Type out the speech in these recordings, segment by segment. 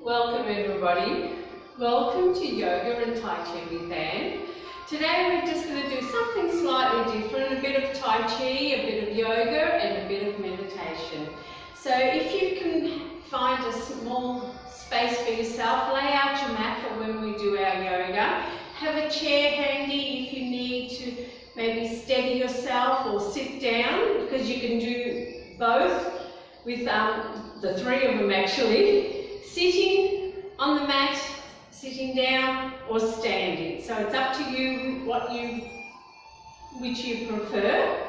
Welcome everybody. Welcome to Yoga and Tai Chi with Anne. Today we're just going to do something slightly different, a bit of Tai Chi, a bit of yoga and a bit of meditation. So if you can find a small space for yourself, lay out your mat for when we do our yoga. Have a chair handy if you need to maybe steady yourself or sit down, because you can do both with the three of them actually. Sitting on the mat, sitting down or standing. So it's up to you which you prefer.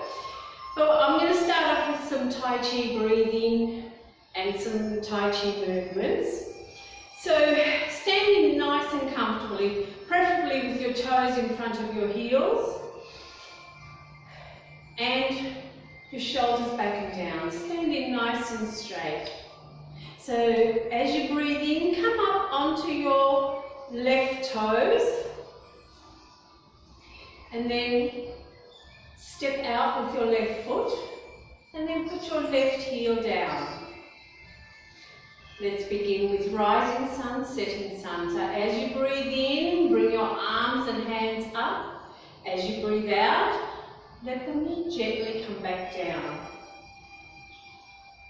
But I'm going to start off with some Tai Chi breathing and some Tai Chi movements. So standing nice and comfortably, preferably with your toes in front of your heels and your shoulders back and down, standing nice and straight. So as you breathe in, come up onto your left toes and then step out with your left foot and then put your left heel down. Let's begin with rising sun, setting sun. So as you breathe in, bring your arms and hands up. As you breathe out, let them gently come back down.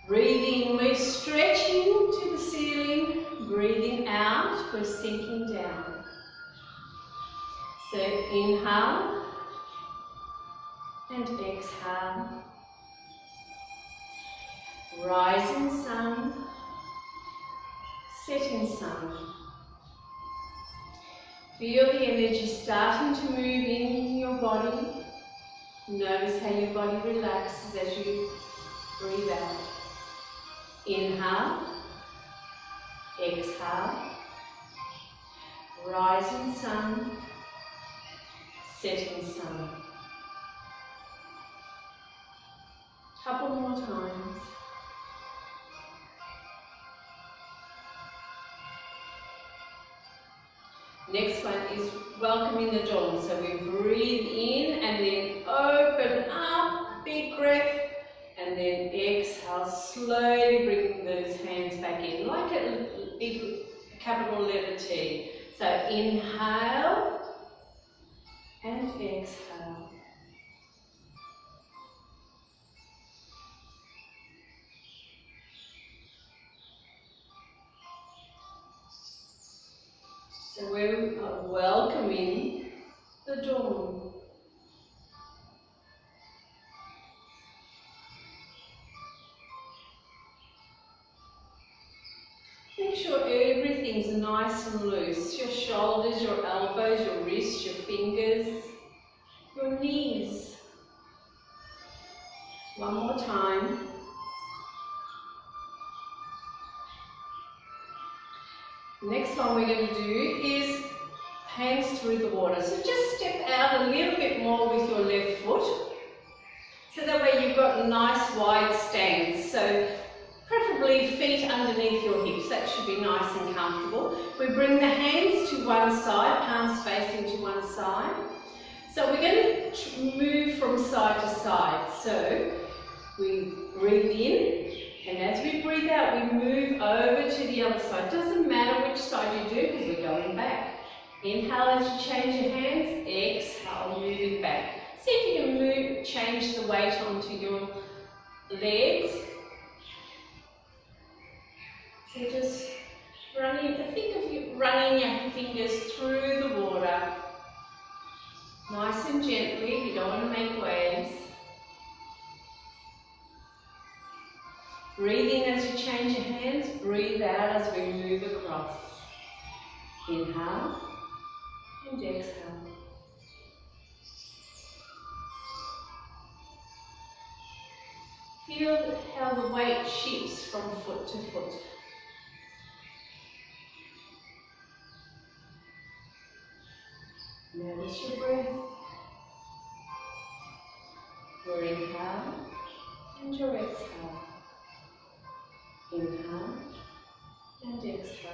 Breathing, we're stretching to the ceiling. Breathing out, we're sinking down. So inhale and exhale. Rising sun, setting sun. Feel the energy starting to move in your body. Notice how your body relaxes as you breathe out. Inhale, exhale, rising sun, setting sun. Couple more times. Next one is welcoming the dawn. So we breathe in and then open up, big breath. And then exhale, slowly bring those hands back in, like a big capital letter T. So inhale and exhale. So we are welcoming the dawn. Make sure everything's nice and loose. Your shoulders, your elbows, your wrists, your fingers, your knees. One more time. Next one we're going to do is hands through the water. So just step out a little bit more with your left foot. So that way you've got a nice wide stance. So preferably feet underneath your hips, that should be nice and comfortable. We bring the hands to one side, palms facing to one side. So we're going to move from side to side. So we breathe in, and as we breathe out, we move over to the other side. Doesn't matter which side you do because we're going back. Inhale as you change your hands, exhale, moving back. See if you can move, change the weight onto your legs. So just think of you running your fingers through the water. Nice and gently, you don't want to make waves. Breathe in as you change your hands, breathe out as we move across. Inhale and exhale. Feel how the weight shifts from foot to foot. Notice your breath, your inhale and your exhale. Inhale and exhale.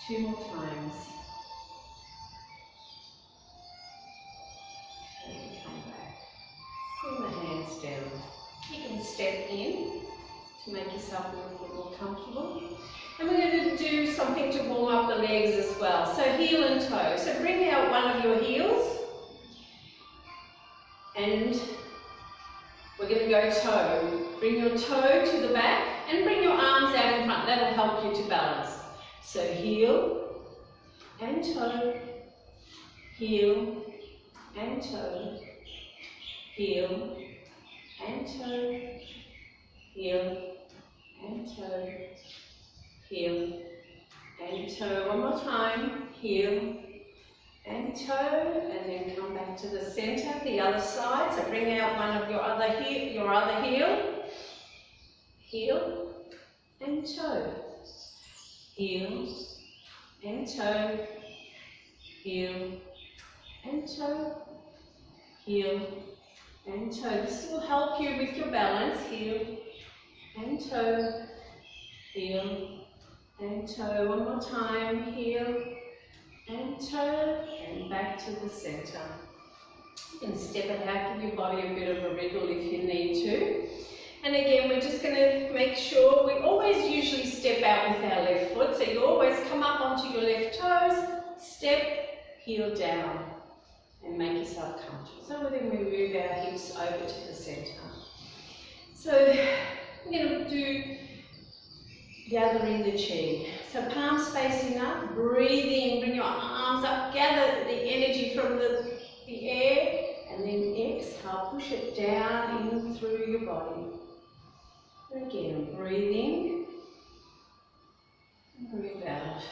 Two more times. yourself a little bit more comfortable. And we're going to do something to warm up the legs as well. So heel and toe. So bring out one of your heels. And we're going to go toe. Bring your toe to the back and bring your arms out in front. That'll help you to balance. So heel and toe, heel and toe, heel and toe, heel and toe, heel and toe. One more time, heel and toe, and then come back to the center, the other side. So bring out one of your other heel, heel and toe, heel and toe, heel and toe, heel and toe. This will help you with your balance. Heel and toe, heel and toe. One more time, heel and toe, and back to the center. You can step it out, give your body a bit of a wriggle if you need to. And again, we're just going to make sure we always usually step out with our left foot. So you always come up onto your left toes, step, heel down, and make yourself comfortable. So then we move our hips over to the center. So we're going to do gathering the chi. So palms facing up, breathe in, bring your arms up, gather the energy from the air, and then exhale, push it down in through your body. And again, breathe in, and breathe out.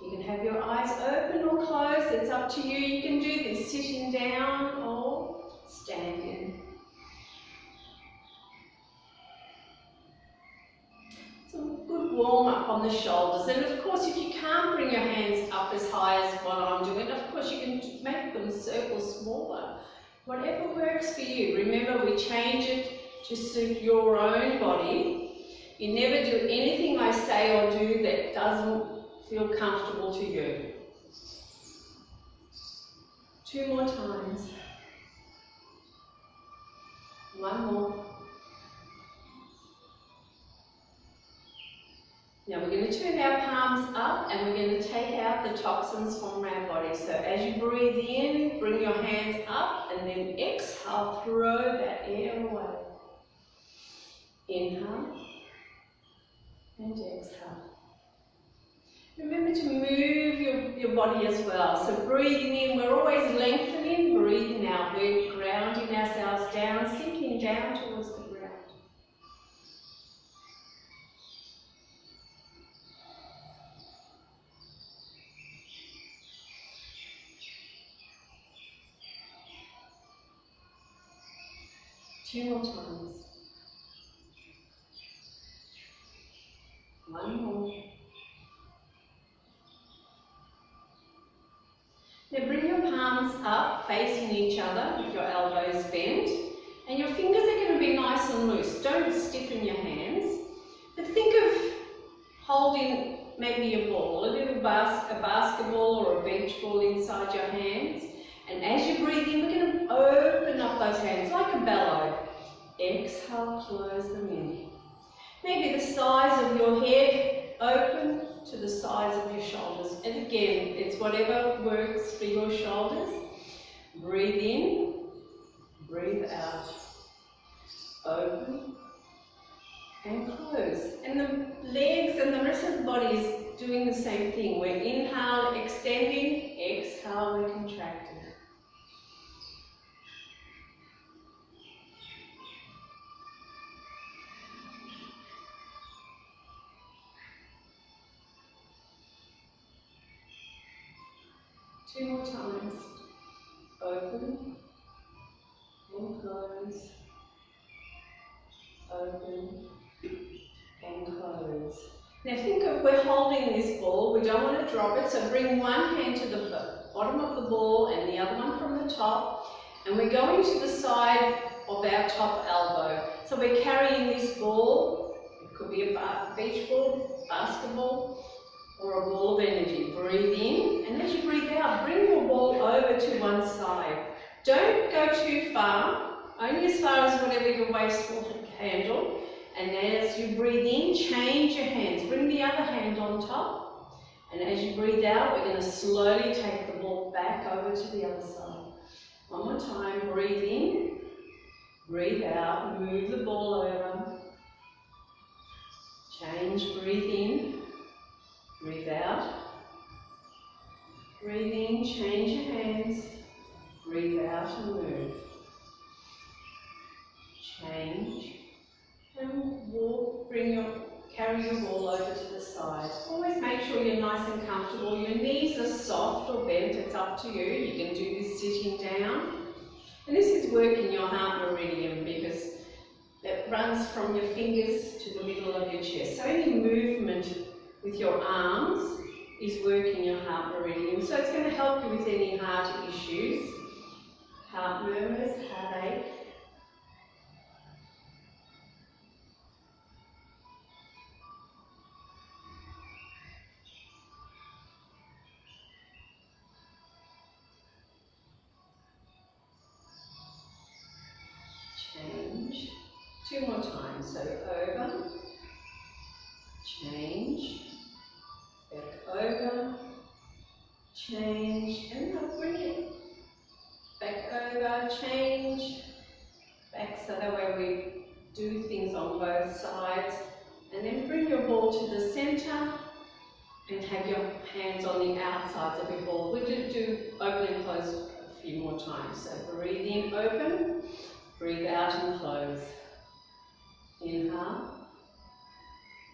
You can have your eyes open or closed, it's up to you. You can do this sitting down or standing. Good warm up on the shoulders, and of course if you can't bring your hands up as high as what I'm doing, of course you can make them circle smaller. Whatever works for you. Remember, we change it to suit your own body. You never do anything I say or do that doesn't feel comfortable to you. 2 more times. 1 more. Now we're going to turn our palms up and we're going to take out the toxins from our body. So as you breathe in, bring your hands up and then exhale, throw that air away. Inhale and exhale. Remember to move your body as well. So breathing in, we're always lengthening, breathing out. We're grounding ourselves down, sinking down towards the ground. Two more times. 1 more. Now bring your palms up, facing each other with your elbows bent, and your fingers are going to be nice and loose. Don't stiffen your hands, but think of holding maybe a ball, a little basketball or a beach ball inside your hands. And as you breathe in, we're going to open up those hands like a bellow. Exhale, close them in. Maybe the size of your head open to the size of your shoulders. And again, it's whatever works for your shoulders. Breathe in, breathe out. Open and close. And the legs and the rest of the body is doing the same thing. We're inhale, extending, exhale, we're contracting. Two more times. Open and close. Open and close. Now think of, we're holding this ball, we don't want to drop it, so bring one hand to the bottom of the ball and the other one from the top, and we're going to the side of our top elbow. So we're carrying this ball, it could be a beach ball, basketball, or a ball of energy. Breathe in, and as you breathe out, bring your ball over to one side. Don't go too far, only as far as whatever your waist will handle. And as you breathe in, change your hands. Bring the other hand on top. And as you breathe out, we're going to slowly take the ball back over to the other side. One more time, breathe in, breathe out, move the ball over. Change, breathe in, breathe out. Breathe in, change your hands, breathe out and move. Change and walk, carry your ball over to the side. Always make sure you're nice and comfortable. Your knees are soft or bent, it's up to you. You can do this sitting down. And this is working your heart meridian because it runs from your fingers to the middle of your chest. So any movement with your arms is working your heart meridian. So it's going to help you with any heart issues, heart murmurs, heartache. Change. 2 more times. So over, change, back over, change, and now bring it back over, change, back, so that way we do things on both sides. And then bring your ball to the centre and have your hands on the outsides of your ball. We'll do open and close a few more times. So breathe in, open, breathe out and close. Inhale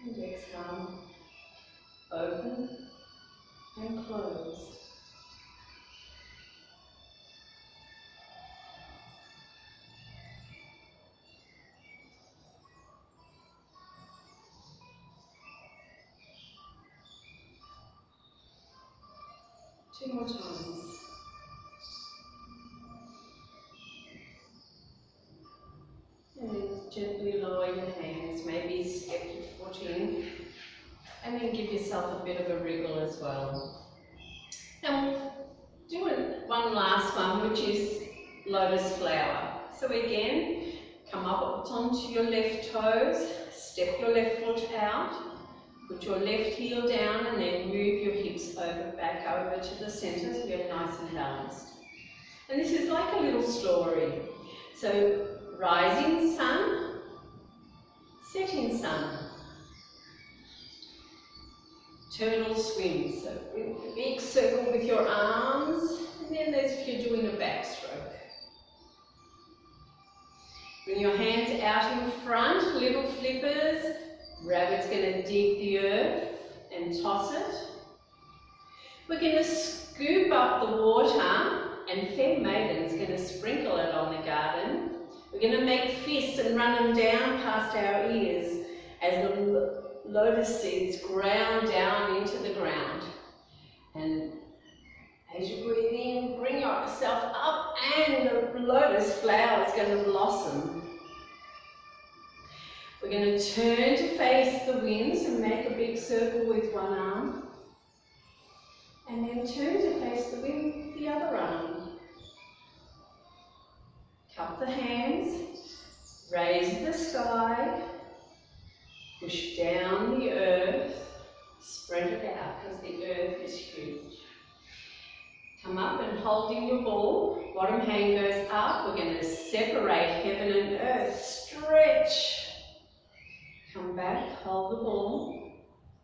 and exhale, open and close. Two more times. And then gently lower your hands, maybe step your foot in, and then give yourself a bit of a wriggle as well. Now, do one last one, which is lotus flower. So again, come up onto your left toes, step your left foot out, put your left heel down, and then move your hips back over to the centre so you're nice and balanced. And this is like a little story. So, rising sun, setting sun. Turtle swims. So a big circle with your arms, and then as if you're doing a backstroke. Bring your hands out in front, little flippers. Rabbit's going to dig the earth and toss it. We're going to scoop up the water, and Fair Maiden's going to sprinkle it on the garden. We're going to make fists and run them down past our ears as the lotus seeds ground down into the ground. And as you breathe in, bring yourself up, and the lotus flower is going to blossom. We're going to turn to face the wind, so make a big circle with one arm. And then turn to face the wind with the other arm. Cup the hands, raise the sky, push down the earth, spread it out because the earth is huge. Come up and holding your ball, bottom hand goes up. We're going to separate heaven and earth, stretch. Come back, hold the ball,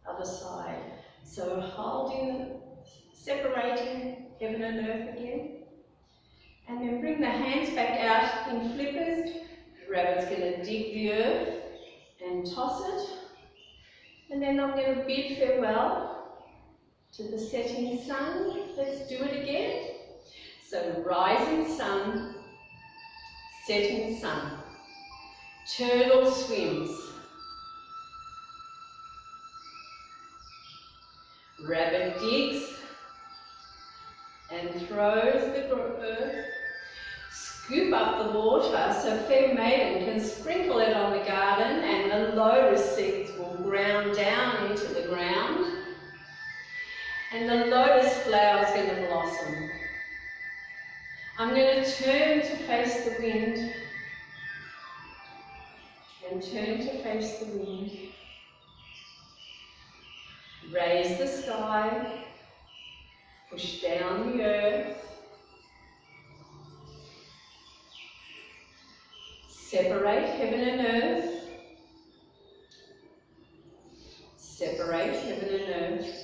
other side. So holding, separating heaven and earth again. And then bring the hands back out in flippers. The rabbit's going to dig the earth and toss it. And then I'm going to bid farewell to the setting sun. Let's do it again. So rising sun, setting sun. Turtle swims. Rabbit digs and throws the earth. Scoop up the water so Fair Maiden can sprinkle it on the garden, and the lotus seeds will ground down into the ground, and the lotus flower is going to blossom. I'm going to turn to face the wind. and turn to face the wind. Raise the sky, push down the earth. Separate heaven and earth. Separate heaven and earth.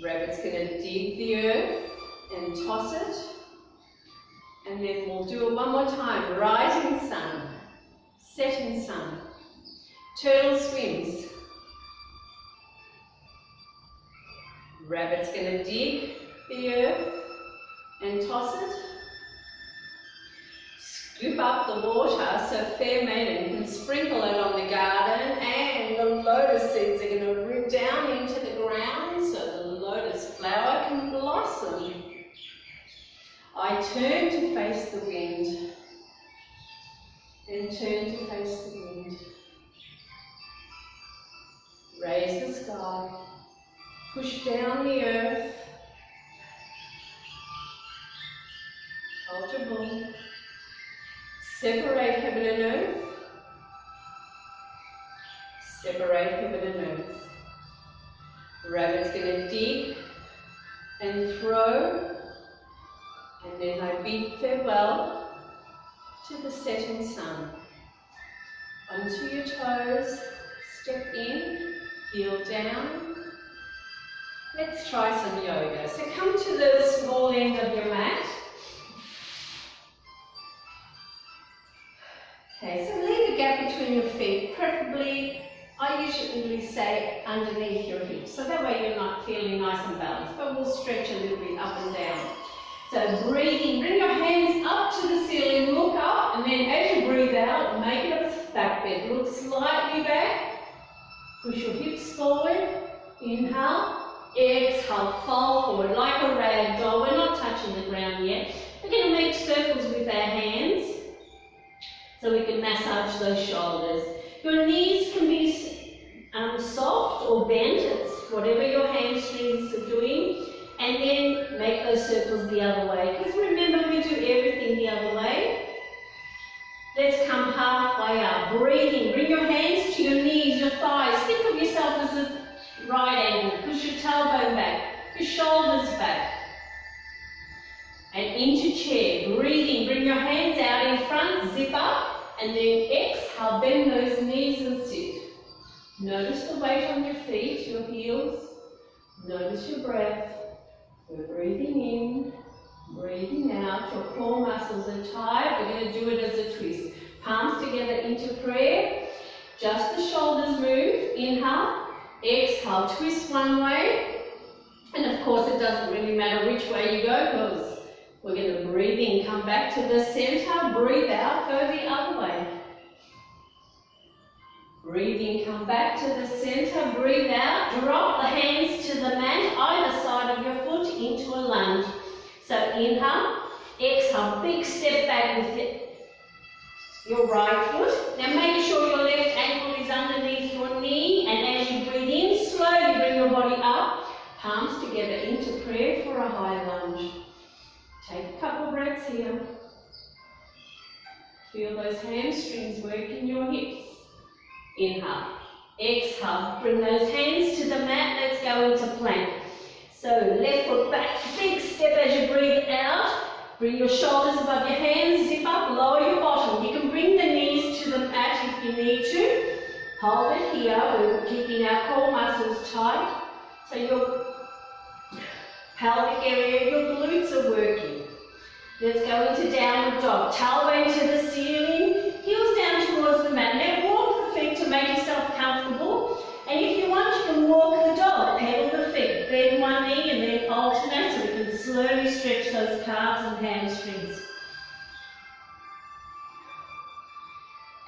Rabbit's going to dig the earth and toss it. And then we'll do it one more time. Rising sun, setting sun. Turtle swims. Rabbit's going to dig the earth and toss it. Scoop up the water so Fair Maiden can sprinkle it on the garden, and the lotus seeds are going to root down into the ground so the lotus flower can blossom. I turn to face the wind and turn to face the wind. Raise the sky, push down the earth, hold your ball. Separate heaven and earth. Separate heaven and earth. Rabbit's going to dig and throw, and then I bid farewell to the setting sun. Onto your toes, step in, heel down. Let's try some yoga. So come to the small end of your mat. Okay, so leave a gap between your feet, preferably, I usually say underneath your hips, so that way you're not feeling nice and balanced, but we'll stretch a little bit up and down. So breathing, bring your hands up to the ceiling, look up, and then as you breathe out, make it a back bend. Look slightly back, push your hips forward, inhale, exhale, fall forward like a rag doll. We're not touching the ground yet. We're going to make circles with our hands, so we can massage those shoulders. Your knees can be soft or bent, it's whatever your hamstrings are doing, and then make those circles the other way. Because remember, we do everything the other way. Let's come halfway up, breathing. Bring your hands to your knees, your thighs. Think of yourself as a right angle. Push your tailbone back, your shoulders back. And into chair, breathing, bring your hands out in front, zip up, and then exhale, bend those knees and sit. Notice the weight on your feet, your heels. Notice your breath. We're breathing in, breathing out. Your core muscles are tight. We're going to do it as a twist. Palms together into prayer. Just the shoulders move. Inhale, exhale, twist one way. And of course, it doesn't really matter which way you go, because we're going to breathe in, come back to the center, breathe out, go the other way. Breathe in, come back to the center, breathe out, drop the hands to the mat, either side of your foot into a lunge. So inhale, exhale, big step back with it. Your right foot. Now make sure your left ankle is underneath your knee, and as you breathe in, slowly bring your body up, palms together into prayer for a high lunge. Take a couple breaths here. Feel those hamstrings work in your hips. Inhale. Exhale. Bring those hands to the mat. Let's go into plank. So left foot back. Big step as you breathe out. Bring your shoulders above your hands. Zip up. Lower your bottom. You can bring the knees to the mat if you need to. Hold it here. We're keeping our core muscles tight. So your pelvic area, your glutes are working. Let's go into downward dog. Tailbone to the ceiling, heels down towards the mat. Now walk the feet to make yourself comfortable. And if you want, you can walk the dog, pedal the feet. Bend one knee and then alternate so we can slowly stretch those calves and hamstrings.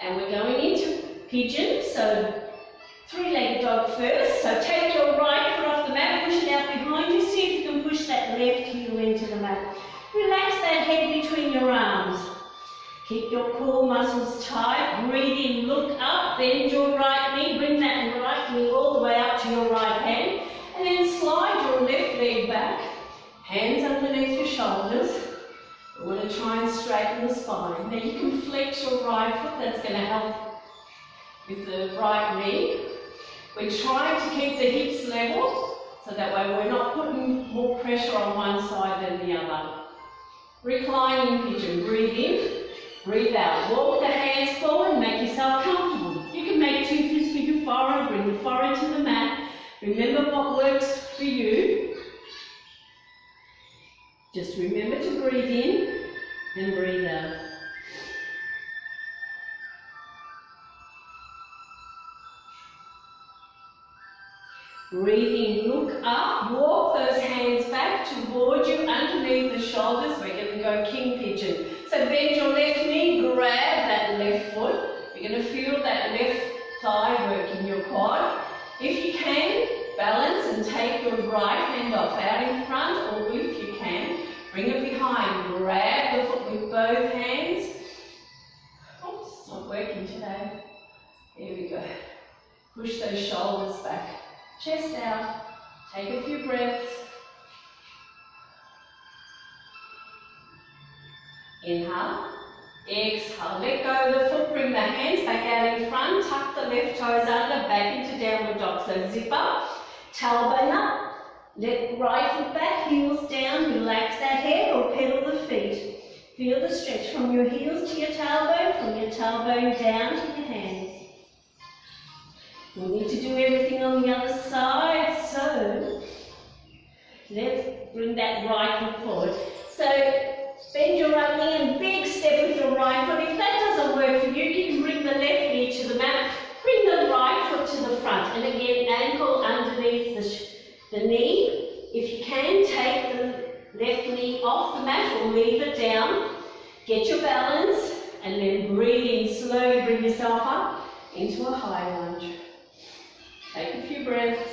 And we're going into pigeon, so three-legged dog first. So take your right foot off the mat, push it out behind you. See if you can push that left heel into the mat. Relax that head between your arms. Keep your core muscles tight. Breathe in, look up, bend your right knee. Bring that right knee all the way up to your right hand. And then slide your left leg back. Hands underneath your shoulders. We want to try and straighten the spine. Now you can flex your right foot, that's going to help with the right knee. We're trying to keep the hips level, so that way we're not putting more pressure on one side than the other. Reclining pigeon, breathe in, breathe out. Walk the hands forward, make yourself comfortable. You can make 2 fists for your forehead, bring the forehead to the mat. Remember what works for you. Just remember to breathe in and breathe out. Breathe in, look up, walk those hands back towards you underneath the shoulders. We're going to go king pigeon. So bend your left knee, grab that left foot. You're going to feel that left thigh work in your quad. If you can, balance and take your right hand off out in front, or if you can, bring it behind. Grab the foot with both hands. Oops, it's not working today. Here we go. Push those shoulders back. Chest out. Take a few breaths. Inhale. Exhale. Let go of the foot. Bring the hands back out in front. Tuck the left toes under. Back into downward dog. So zip up. Tailbone up. Let right foot back. Heels down. Relax that head or pedal the feet. Feel the stretch from your heels to your tailbone. From your tailbone down to your hands. We need to do everything on the other side, so let's bring that right foot forward. So bend your right knee and big step with your right foot. If that doesn't work for you, you can bring the left knee to the mat. Bring the right foot to the front, and again, ankle underneath the knee. If you can, take the left knee off the mat or leave it down. Get your balance, and then breathe in. Slowly bring yourself up into a high lunge. Take a few breaths.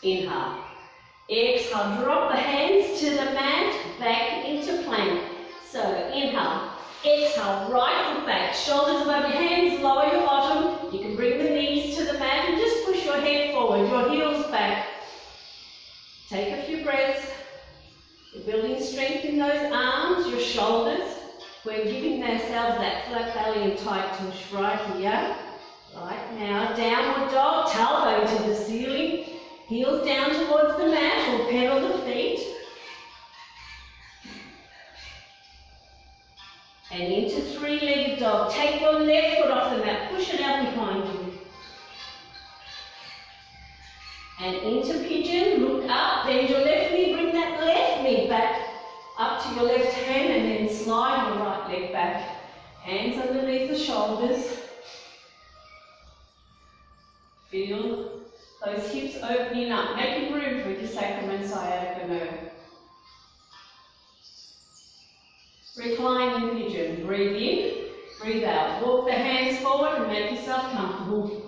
Inhale. Exhale. Drop the hands to the mat, back into plank. So inhale. Exhale. Right foot back. Shoulders above your hands. Lower your bottom. You can bring the knees to the mat and just push your head forward. Your heels back. Take a few breaths. You're building strength in those arms, your shoulders. We're giving ourselves that flat belly and tight tush right here. Right now, downward dog, tailbone to the ceiling. Heels down towards the mat or pedal the feet. And into three-legged dog. Take your left foot off the mat, push it out behind you. And into pigeon, look up, bend your left knee, bring that left knee back. Up to your left hand and then slide your right leg back. Hands underneath the shoulders. Feel those hips opening up, making room for your sacrum and sciatica nerve. Reclining pigeon. Breathe in, breathe out. Walk the hands forward and make yourself comfortable.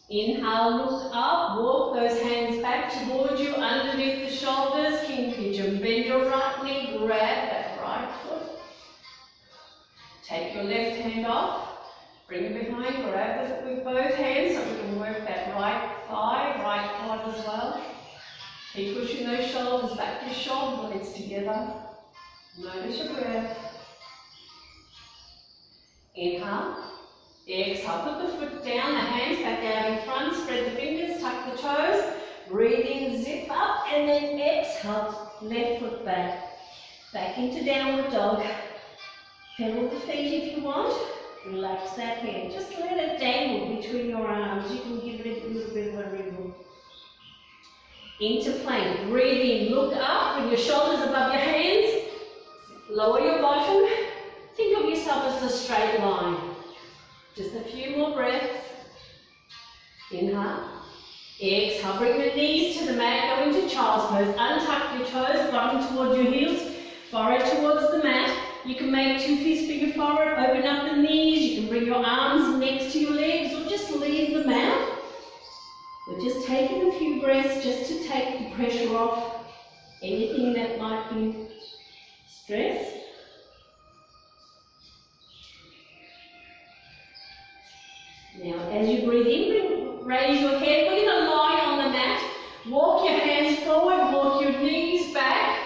Inhale, look up, walk those hands back towards you, underneath the shoulders, king pigeon. Bend your right knee, grab that right foot. Take your left hand off, bring it behind, grab the foot with both hands so we can work that right thigh, right quad as well. Keep pushing those shoulders back, your shoulder blades together. Notice your breath. Inhale. Exhale, put the foot down, the hands back out in front, spread the fingers, tuck the toes, breathe in, zip up, and then exhale, left foot back. Back into downward dog. Pedal the feet if you want, relax that head. Just let it dangle between your arms, you can give it a little bit of a wriggle. Into plank, breathe in, look up, bring your shoulders above your hands, lower your bottom, think of yourself as a straight line. Just a few more breaths. Inhale. Exhale. Bring the knees to the mat. Go into child's pose. Untuck your toes, bottom towards your heels, forehead towards the mat. You can make 2 fists for your forehead. Open up the knees. You can bring your arms next to your legs or just leave the mat. We're just taking a few breaths just to take the pressure off. anything that might be stress. Now, as you breathe in, raise your head. We're going to lie on the mat. Walk your hands forward, walk your knees back.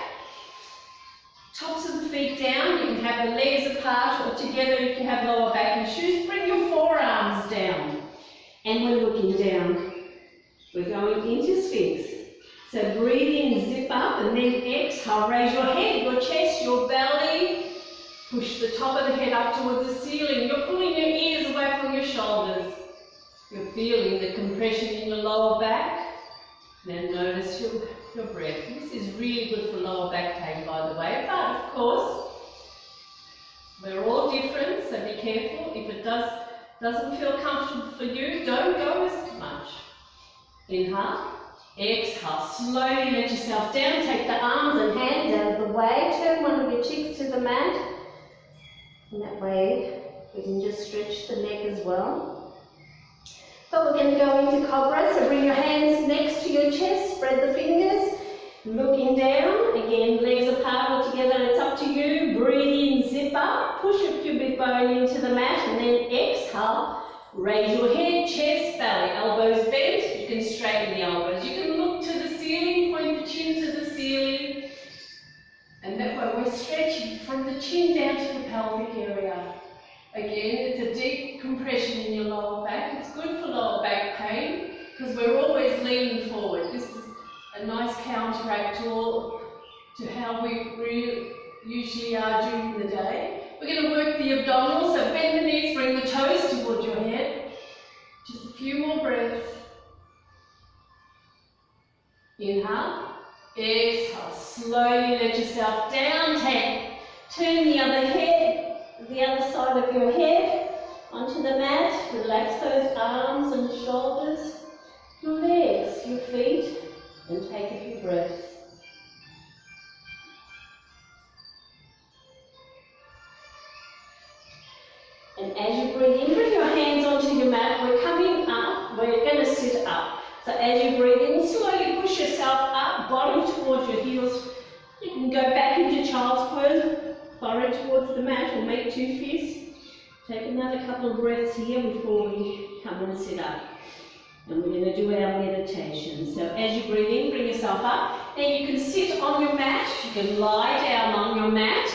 Tops of the feet down. You can have the legs apart or together if you have lower back issues. Bring your forearms down. And we're looking down. We're going into Sphinx. So breathe in, zip up, and then exhale. Raise your head, your chest, your belly. Push the top of the head up towards the ceiling. You're pulling your ears away from your shoulders. You're feeling the compression in your lower back. Then notice your breath. This is really good for lower back pain, by the way. But of course, we're all different, so be careful. If it doesn't feel comfortable for you, don't go as much. Inhale. Exhale, slowly let yourself down. Take the arms and hands out of the way. Turn one of your cheeks to the mat. And that way we can just stretch the neck as well. But we're going to go into Cobra, so bring your hands next to your chest, spread the fingers, looking down. Again, legs apart or together, it's up to you. Breathe in, zip up, push your pubic bone into the mat, and then exhale. Raise your head, chest, belly, elbows bent. You can straighten the elbows. You can look to the ceiling, point the chin to the ceiling. And that way we're stretching from the chin down to the pelvic area. Again, it's a deep compression in your lower back. It's good for lower back pain because we're always leaning forward. This is a nice counteract to how we usually are during the day. We're going to work the abdominals, so bend the knees, bring the toes towards your head. Just a few more breaths. Inhale, exhale, slowly let yourself down. Turn the other side of your head onto the mat. Relax those arms and shoulders, your legs, your feet, and take a few breaths. And as you breathe in, bring your hands onto your mat. We're coming up. We're going to sit up. So as you breathe in, slowly push yourself up, bottom towards your heels. You can go back into child's pose, forehead towards the mat, or make two fists. Take another couple of breaths here before we come and sit up. And we're going to do our meditation. So as you breathe in, bring yourself up. Now you can sit on your mat. You can lie down on your mat,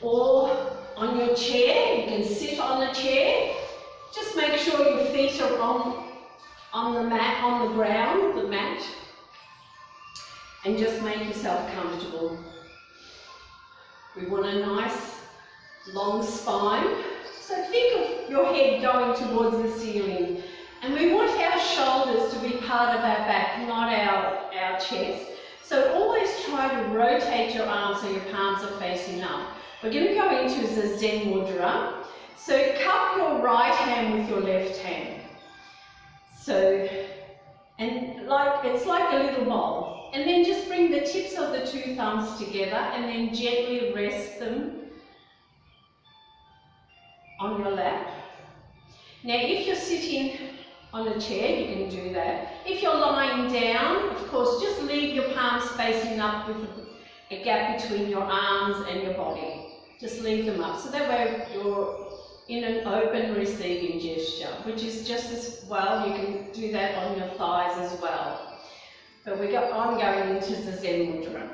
or on your chair. You can sit on the chair. Just make sure your feet are on the mat, on the ground, the mat. And just make yourself comfortable. We want a nice long spine. So think of your head going towards the ceiling. And we want our shoulders to be part of our back, not our chest. So always try to rotate your arms so your palms are facing up. We're going to go into the Zen Mudra. So cup your right hand with your left hand. So, and it's like a little bowl. And then just bring the tips of the two thumbs together and then gently rest them on your lap. Now if you're sitting on a chair, you can do that. If you're lying down, of course, just leave your palms facing up with a gap between your arms and your body. Just leave them up. So that way you're in an open receiving gesture, which is just as well. You can do that on your thighs as well. But I'm going into the Zen Mudra.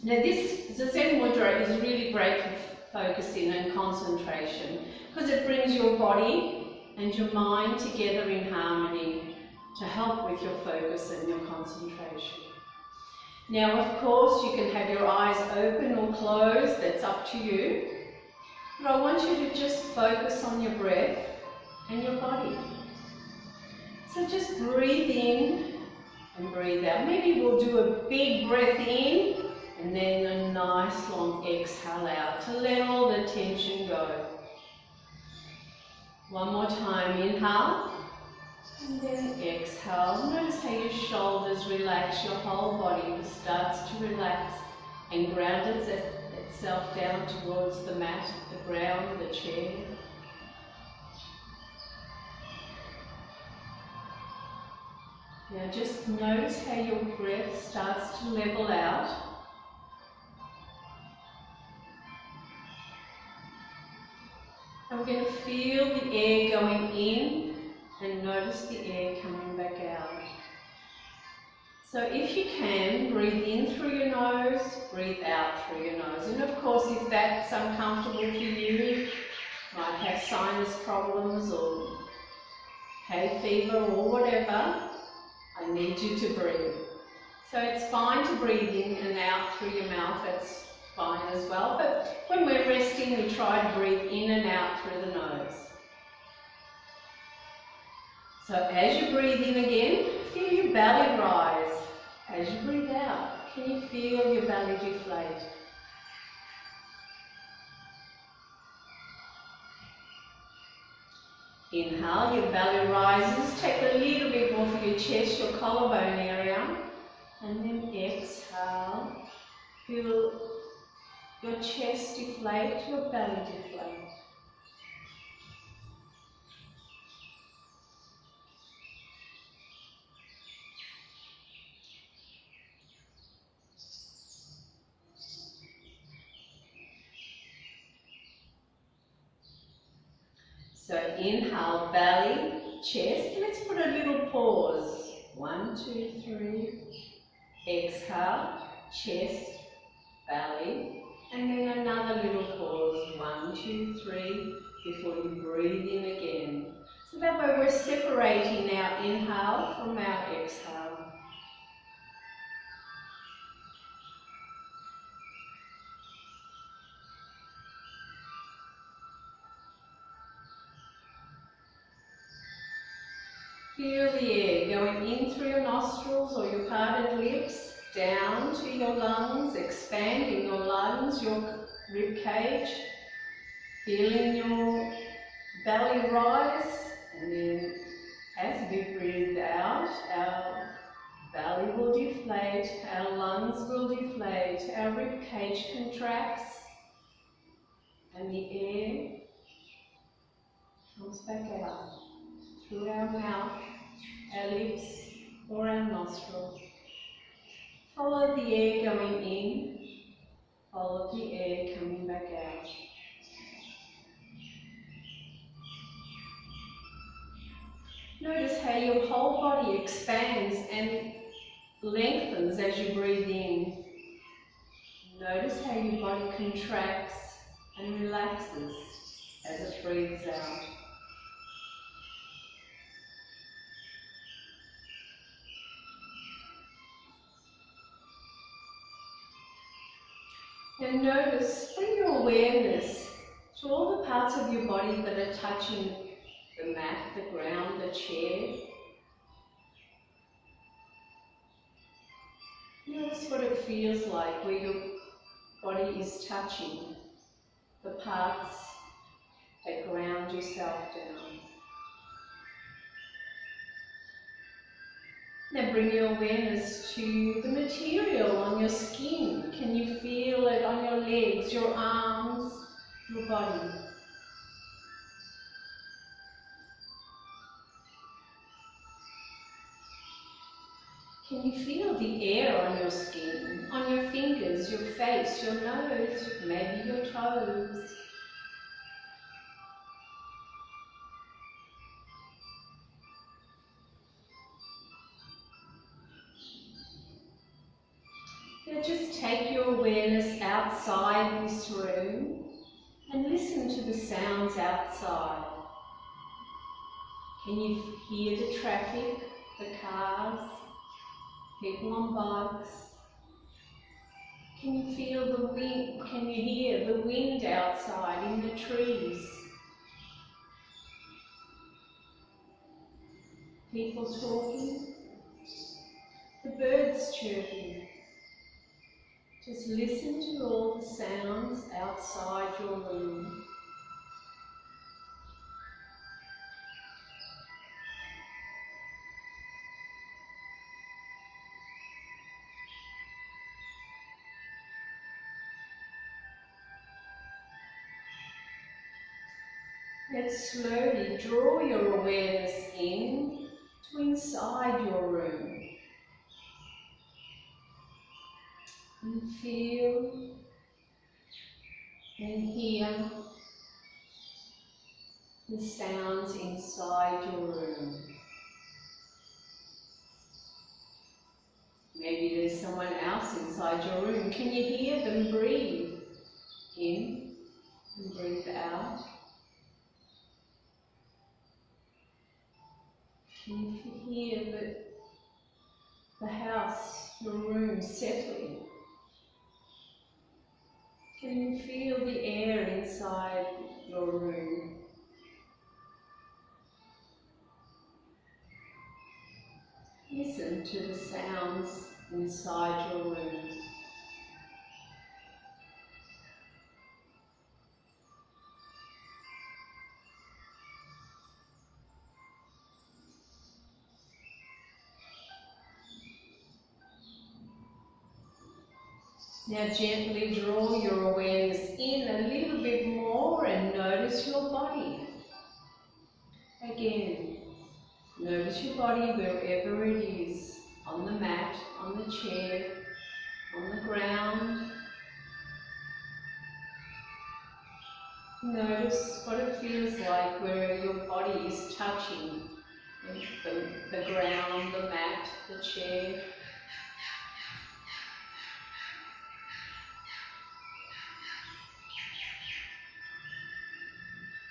Now the Zen Mudra is really great for focusing and concentration because it brings your body and your mind together in harmony to help with your focus and your concentration. Now, of course, you can have your eyes open or closed, that's up to you. But I want you to just focus on your breath and your body. So just breathe in and breathe out. Maybe we'll do a big breath in and then a nice long exhale out to let all the tension go. One more time, inhale. And then exhale. Notice how your shoulders relax, your whole body starts to relax and ground itself down towards the mat, the ground, the chair. Now just notice how your breath starts to level out. And we're going to feel the air going in and notice the air coming back out. So if you can, breathe in through your nose, breathe out through your nose. And of course, if that's uncomfortable for you, might have sinus problems or hay fever or whatever, I need you to breathe. So it's fine to breathe in and out through your mouth, that's fine as well. But when we're resting, we try to breathe in and out through the nose. So as you breathe in again, feel your belly rise. As you breathe out, can you feel your belly deflate? Inhale, your belly rises. Take a little bit more for your chest, your collarbone area. And then exhale. Feel your chest deflate, your belly deflate. So inhale, belly, chest. Let's put a little pause. 1, 2, 3. Exhale, chest, belly. And then another little pause. 1, 2, 3. Before you breathe in again. So that way we're separating our inhale from our exhale. Feel the air going in through your nostrils or your parted lips, down to your lungs, expanding your lungs, your rib cage, feeling your belly rise, and then as we breathe out, our belly will deflate, our lungs will deflate, our rib cage contracts, and the air comes back out through our mouth, our lips, or our nostrils. Follow the air going in, follow the air coming back out. Notice how your whole body expands and lengthens as you breathe in. Notice how your body contracts and relaxes as it breathes out. And notice, bring your awareness to all the parts of your body that are touching the mat, the ground, the chair. Notice what it feels like where your body is touching the parts that ground yourself down. Now bring your awareness to the material on your skin. Can you feel it on your legs, your arms, your body? Can you feel the air on your skin, on your fingers, your face, your nose, maybe your toes? Now just take your awareness outside this room and listen to the sounds outside. Can you hear the traffic, the cars, people on bikes? Can you feel the wind? Can you hear the wind outside in the trees? People talking, the birds chirping. Just listen to all the sounds outside your room. Let's slowly draw your awareness in to inside your room. And feel and hear the sounds inside your room. Maybe there's someone else inside your room. Can you hear them breathe in and breathe out? Can you hear the house, your room settling? Can you feel the air inside your room? Listen to the sounds inside your room. Now gently draw your awareness in a little bit more and notice your body. Again, notice your body wherever it is, on the mat, on the chair, on the ground. Notice what it feels like where your body is touching the ground, the mat, the chair.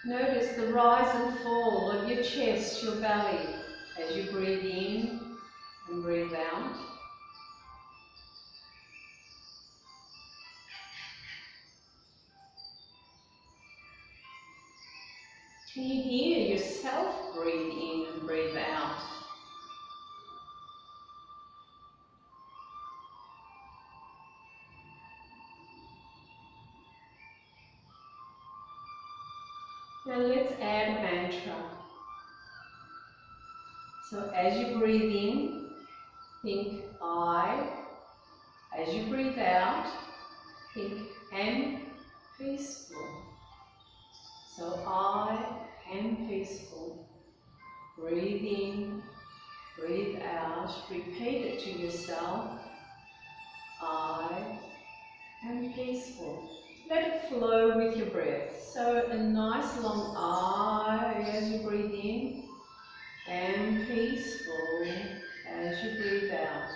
Notice the rise and fall of your chest, your belly, as you breathe in and breathe out. Can you hear yourself breathe in and breathe out? Now let's add a mantra. So as you breathe in, think I. As you breathe out, think am peaceful. So I am peaceful. Breathe in, breathe out. Repeat it to yourself. I am peaceful. Let it flow with your breath. So a nice long I as you breathe in, and peaceful as you breathe out.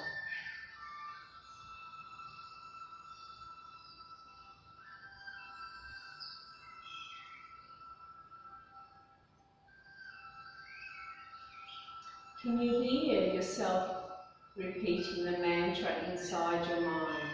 Can you hear yourself repeating the mantra inside your mind?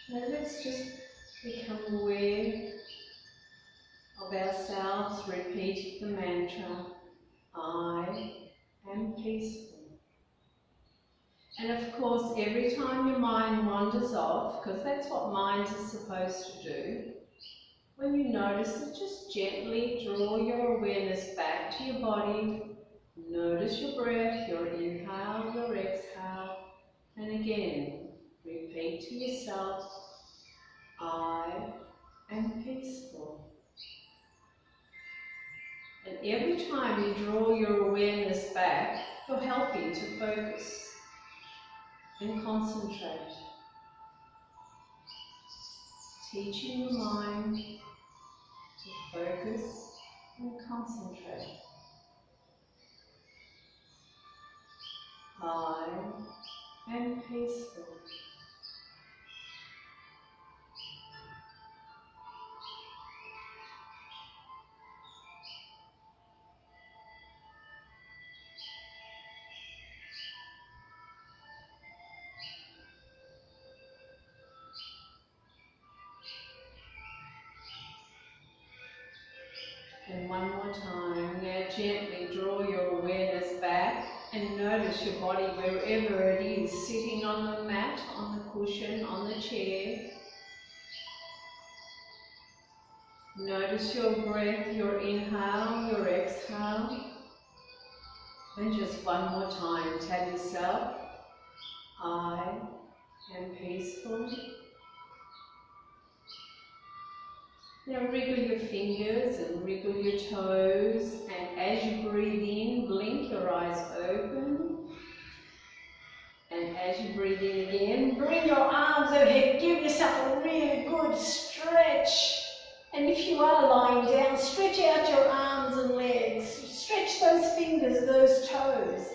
Now let's just become aware of ourselves repeating the mantra, I am peaceful. And of course, every time your mind wanders off, because that's what minds are supposed to do, when you notice it, just gently draw your awareness back to your body. Notice your breath, your inhale, your exhale, and again, repeat to yourself, I am peaceful. And every time you draw your awareness back, you're helping to focus and concentrate. Teaching your mind to focus and concentrate. I am peaceful. And one more time, now gently draw your awareness back and notice your body wherever it is, sitting on the mat, on the cushion, on the chair. Notice Notice your breath, your inhale, your exhale. And just one more time, tell yourself, I am peaceful. Now wriggle your fingers and wriggle your toes, and as you breathe in, blink your eyes open. And as you breathe in again, bring your arms overhead, give yourself a really good stretch. And if you are lying down, stretch out your arms and legs. Stretch those fingers, those toes.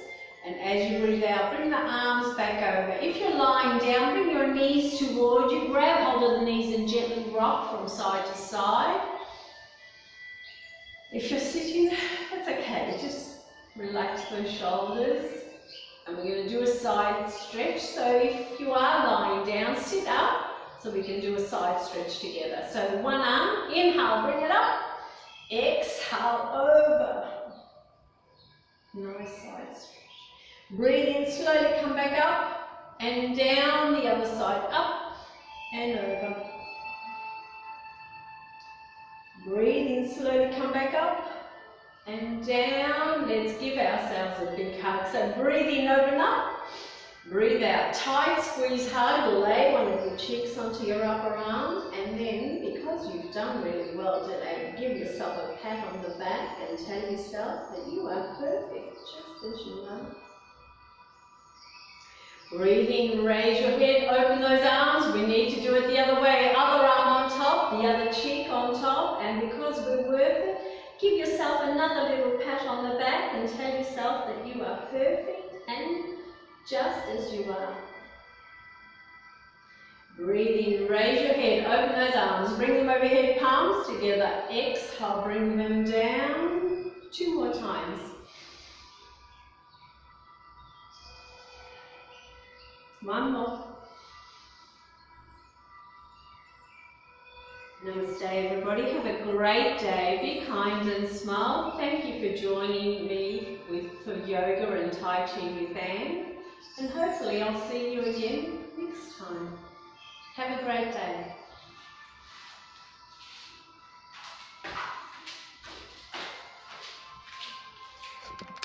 And as you breathe out, bring the arms back over. If you're lying down, bring your knees toward you. Grab hold of the knees and gently rock from side to side. If you're sitting, that's okay. Just relax those shoulders. And we're going to do a side stretch. So if you are lying down, sit up so we can do a side stretch together. So one arm, inhale, bring it up. Exhale, over. Nice side stretch. Breathe in, slowly come back up and down the other side, up and over. Breathe in, slowly come back up and down. Let's give ourselves a big hug. So breathe in, open up. Breathe out, tight squeeze hug. Lay one of your cheeks onto your upper arm. And then, because you've done really well today, give yourself a pat on the back and tell yourself that you are perfect, just as you are. Breathe in, raise your head, open those arms. We need to do it the other way. Other arm on top, the other cheek on top. And because we're worth it, give yourself another little pat on the back and tell yourself that you are perfect and just as you are. Breathe in, raise your head, open those arms. Bring them overhead, palms together. Exhale, bring them down. 2 more times. One more. Namaste everybody, have a great day, be kind and smile. Thank you for joining me for yoga and Tai Chi with Anne, and hopefully I'll see you again next time. Have a great day.